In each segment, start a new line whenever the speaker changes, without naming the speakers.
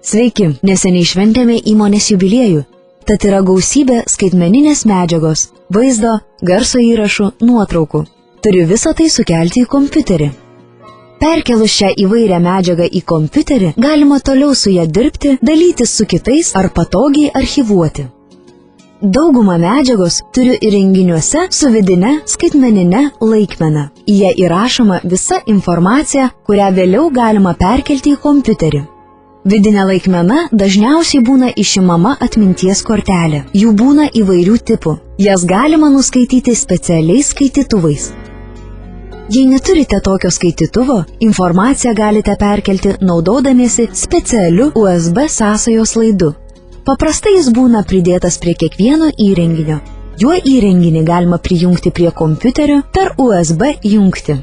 Sveiki, neseniai šventėme įmonės jubiliejų, tad yra gausybė skaitmeninės medžiagos, vaizdo, garso įrašų, nuotraukų. Turiu visą tai sukelti į kompiuterį. Perkelus šią įvairią medžiagą į kompiuterį, galima toliau su ją dirbti, dalytis su kitais ar patogiai archyvuoti. Daugumą medžiagos turiu įrenginiuose su vidine skaitmenine laikmena. Į ją įrašoma visa informacija, kurią vėliau galima perkelti į kompiuterį. Vidinė laikmena dažniausiai būna išimama atminties kortelė. Jų būna įvairių tipų. Jas galima nuskaityti specialiais skaitytuvais. Jei neturite tokio skaitytuvo, informaciją galite perkelti naudodamiesi specialiu USB sąsajos laidu. Paprastai jis būna pridėtas prie kiekvieno įrenginio. Juo įrenginį galima prijungti prie kompiuterio per USB jungtį.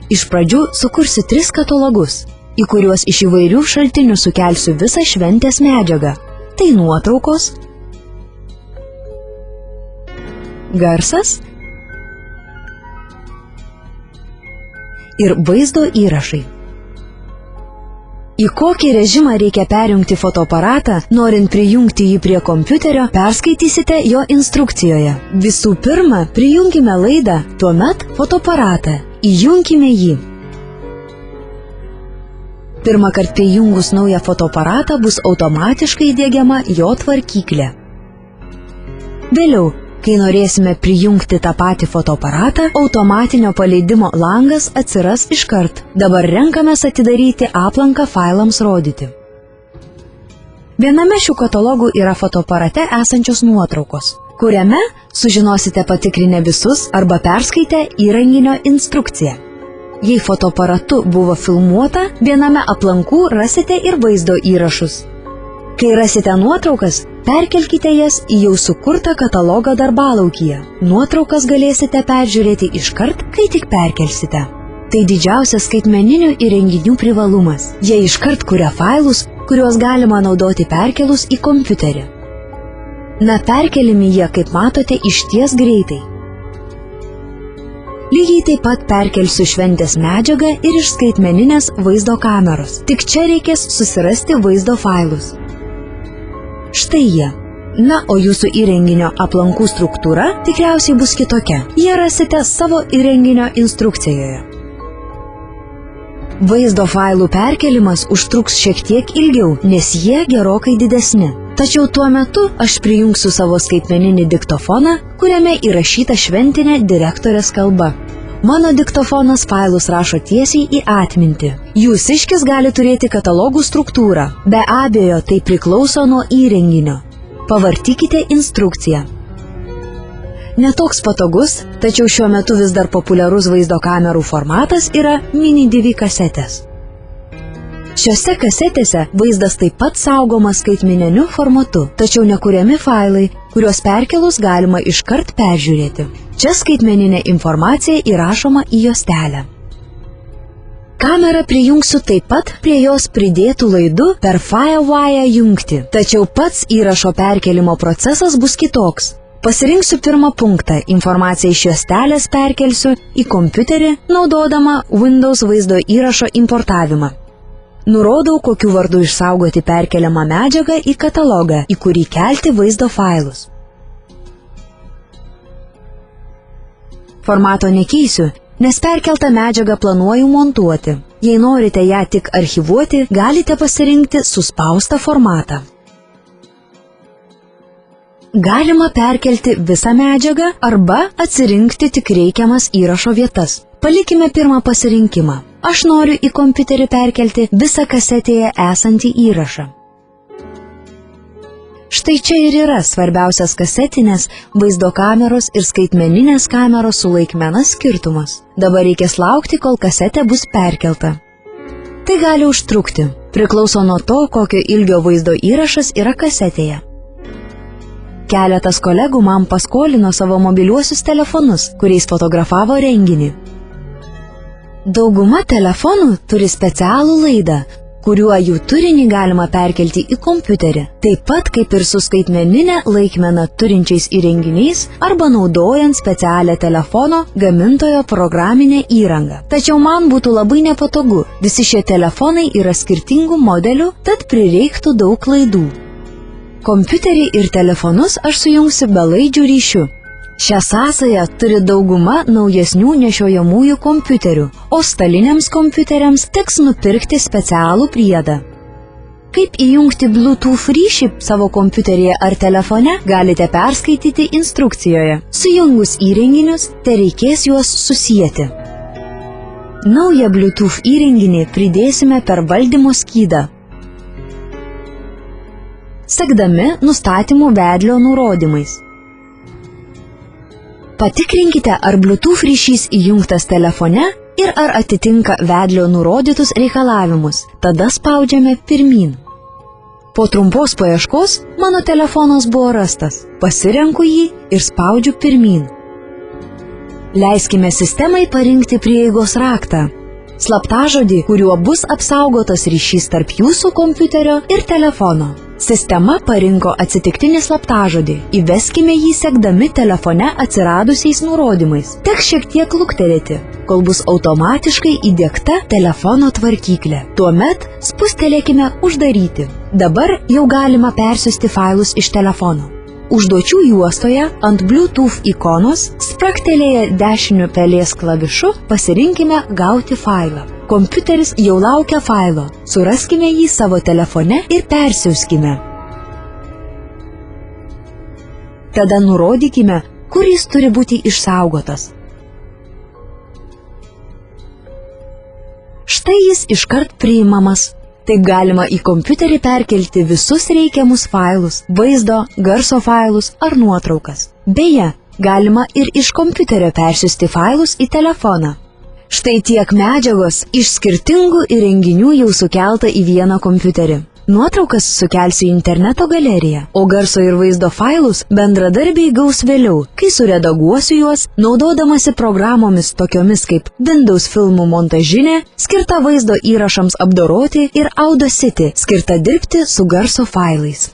Iš pradžių sukursiu 3 katalogus, į kuriuos iš įvairių šaltinių sukelsiu visą šventės medžiagą. Tai nuotraukos, garsas ir vaizdo įrašai. Į kokį režimą reikia perjungti fotoaparatą, norint prijungti jį prie kompiuterio, perskaitysite jo instrukcijoje. Visų pirma, prijungime laidą, tuomet fotoaparatą. Įjunkime jį. Pirmąkart prijungus naują fotoaparatą bus automatiškai įdiegiama jo tvarkyklė. Vėliau, kai norėsime prijungti tą patį fotoaparatą, automatinio paleidimo langas atsiras iškart. Dabar renkamės atidaryti aplanką failams rodyti. Viename šių katalogų yra fotoaparate esančios nuotraukos, kuriame sužinosite patikrinę visus arba perskaitę įrenginio instrukciją. Jei fotoaparatu buvo filmuota, viename aplankų rasite ir vaizdo įrašus. Kai rasite nuotraukas, perkelkite jas į jau sukurtą katalogą darbalaukyje. Nuotraukas galėsite peržiūrėti iškart, kai tik perkelsite. Tai didžiausias skaitmeninių įrenginių privalumas. Jie iškart kuria failus, kuriuos galima naudoti perkelus į kompiuterį. Perkelimi jie, kaip matote, išties greitai. Lygiai taip pat perkelsiu šventės medžiagą ir iš skaitmeninės vaizdo kameros. Tik čia reikės susirasti vaizdo failus. Štai jie. O jūsų įrenginio aplankų struktūra tikriausiai bus kitokia. Jie rasite savo įrenginio instrukcijoje. Vaizdo failų perkelimas užtruks šiek tiek ilgiau, nes jie gerokai didesni. Tačiau tuo metu aš prijungsiu savo skaitmeninį diktofoną, kuriame įrašyta šventinė direktorės kalba. Mano diktofonas failus rašo tiesiai į atmintį. Jūsiškis gali turėti katalogų struktūrą. Be abejo, tai priklauso nuo įrenginio. Pavartykite instrukciją. Netoks patogus, tačiau šiuo metu vis dar populiarus vaizdo kamerų formatas yra mini DV kasetės. Šiose kasetėse vaizdas taip pat saugomas skaitmeniniu formatu, tačiau nekuriami failai, kuriuos perkelus galima iškart peržiūrėti. Čia skaitmeninė informacija įrašoma į juostelę. Kamerą prijungsiu taip pat prie jos pridėtų laidų per FireWire jungtį, tačiau pats įrašo perkelimo procesas bus kitoks. Pasirinksiu pirmą punktą, informaciją iš juostelės perkelsiu į kompiuterį, naudodama Windows vaizdo įrašo importavimą. Nurodau, kokiu vardu išsaugoti perkeliamą medžiagą į katalogą, į kurį kelti vaizdo failus. Formato nekeisiu, nes perkeltą medžiagą planuoju montuoti. Jei norite ją tik archyvuoti, galite pasirinkti suspaustą formatą. Galima perkelti visą medžiagą arba atsirinkti tik reikiamas įrašo vietas. Palikime pirmą pasirinkimą. Aš noriu į kompiuterį perkelti visą kasetėje esantį įrašą. Štai čia ir yra svarbiausias kasetinės, vaizdo kameros ir skaitmeninės kameros su laikmena skirtumas. Dabar reikės laukti, kol kasetė bus perkelta. Tai gali užtrukti. Priklauso nuo to, kokio ilgio vaizdo įrašas yra kasetėje. Keletas kolegų man paskolino savo mobiliuosius telefonus, kuriais fotografavo renginį. Dauguma telefonų turi specialų laidą, kuriuo jų turinį galima perkelti į kompiuterį, taip pat kaip ir su skaitmeninė laikmena turinčiais įrenginiais arba naudojant specialią telefono gamintojo programinę įrangą. Tačiau man būtų labai nepatogu, visi šie telefonai yra skirtingų modelių, tad prireiktų daug klaidų. Kompiuterį ir telefonus aš sujungsiu belaidžių ryšiu. Šią sąsają turi dauguma naujesnių nešiojamųjų kompiuterių, o staliniams kompiuteriams teks nupirkti specialų priedą. Kaip įjungti Bluetooth ryšį savo kompiuteryje ar telefone, galite perskaityti instrukcijoje. Sujungus įrenginius, tereikės juos susijęti. Naują Bluetooth įrenginį pridėsime per valdymo skydą, sekdami nustatymų vedlio nurodymais. Patikrinkite, ar Bluetooth ryšys įjungtas telefone ir ar atitinka vedlio nurodytus reikalavimus. Tada spaudžiame pirmyn. Po trumpos paieškos mano telefonas buvo rastas. Pasirenku jį ir spaudžiu pirmyn. Leiskime sistemai parinkti prieigos raktą. Slaptažodį, kuriuo bus apsaugotas ryšys tarp jūsų kompiuterio ir telefono. Sistema parinko atsitiktinį slaptažodį. Įveskime jį sekdami telefone atsiradusiais nurodymais. Teks šiek tiek lukterėti, kol bus automatiškai įdiegta telefono tvarkyklė. Tuomet spustelėkime uždaryti. Dabar jau galima persiųsti failus iš telefono. Užduočių juostoje ant Bluetooth ikonos spragtelėję dešiniu pelės klavišu pasirinkime gauti failą. Kompiuteris jau laukia failo. Suraskime jį savo telefone ir persiųskime. Tada nurodykime, kur jis turi būti išsaugotas. Štai jis iškart priimamas. Taip galima į kompiuterį perkelti visus reikiamus failus, vaizdo, garso failus ar nuotraukas. Beje, galima ir iš kompiuterio persiųsti failus į telefoną. Štai tiek medžiagos iš skirtingų įrenginių jau sukelta į vieną kompiuterį. Nuotraukas sukelsiu į interneto galeriją, o garso ir vaizdo failus bendradarbiai gaus vėliau, kai suredaguosiu juos, naudodamasi programomis tokiomis kaip Windows filmų montažinė, skirta vaizdo įrašams apdoroti ir Audacity, skirta dirbti su garso failais.